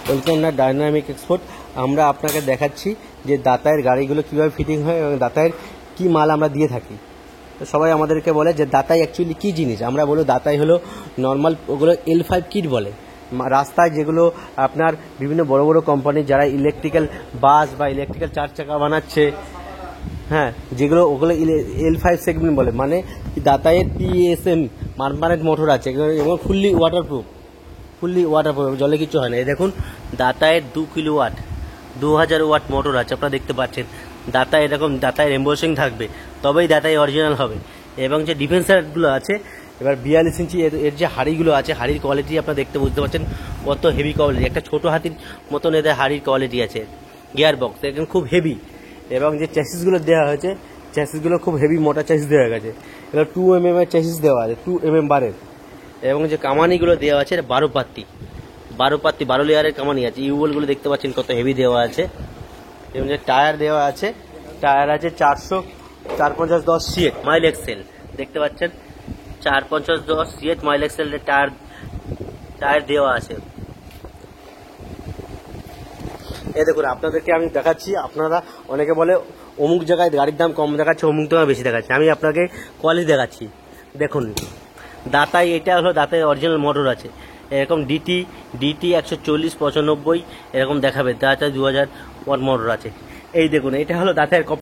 Welcome না dynamic export. আমরা আপনাকে দেখাচ্ছি যে দাতায়ের গাড়িগুলো কীভাবে ফিটিং হয় এবং দাতায়ের কী মাল আমরা দিয়ে থাকি। তো সবাই আমাদেরকে বলে যে দাতাই অ্যাকচুয়ালি কী জিনিস। আমরা বলি দাতাই হলো নর্মাল, ওগুলো L5 কিট বলে। রাস্তায় যেগুলো আপনার বিভিন্ন বড় বড় কোম্পানি যারা ইলেকট্রিক্যাল বাস বা ইলেকট্রিক্যাল 4 চাকা বানাচ্ছে, হ্যাঁ, যেগুলো ওগুলো L5 সেগমেন্ট বলে, মানে দাতায়ের PSM পার্মানেন্ট মোটর আছে এবং ফুললি ওয়াটারপ্রুফ, জলে কিছু হয় না। এই দেখুন দাতায়ের 2 কিলোওয়াট 2000 ওয়াট মোটর আছে, আপনারা দেখতে পাচ্ছেন। দাতায় এরকম দাতায়ের এম্বোসিং থাকবে, তবেই দাতায় অরিজিনাল হবে। এবং যে ডিফেন্সারগুলো আছে, এবার 42 ইঞ্চি এর যে হাড়িগুলো আছে, হাড়ির কোয়ালিটি আপনারা দেখতে বুঝতে পারছেন কত হেভি কোয়ালিটি। একটা ছোটো হাতির মতন এদের হাড়ির কোয়ালিটি আছে। গিয়ার বক্স একদম খুব হেভি, এবং যে চ্যাসিসগুলো দেওয়া হয়েছে, চ্যাসিসগুলো খুব হেভি মোটা চ্যাসিস দেওয়া গেছে। এবার 2 mm এর চ্যাসিস দেওয়া আছে, 2 mm বারের। এবং যে কামানিগুলো দেওয়া আছে 12 পাত্তি 12 লেয়ারের কামানি আছে। ইউবলগুলো দেখতে পাচ্ছেন কত হেভি দেওয়া আছে। এবং যে টায়ার দেওয়া আছে, টায়ার আছে 450-10 সিএট মাইল এক্সেল, দেখতে পাচ্ছেন 450-10 সিএট মাইল এক্সেলের টায়ার দেওয়া আছে। এই দেখুন আপনাদেরকে আমি দেখাচ্ছি। আপনারা অনেকে বলে অমুক জায়গায় গাড়ির দাম কম দেখাচ্ছে, অমুক জায়গায় বেশি দেখাচ্ছে। আমি আপনাকে কোয়ালিটি দেখাচ্ছি। দেখুন দাতাই, এটা হলো দাতাই অরিজিনাল মোটর আছে। এরকম ডিটি 140-95 এরকম দেখাবে। দাতাই 2000 ওয়াট মোটর আছে। এই দেখুন এটা হলো দাতাইয়ের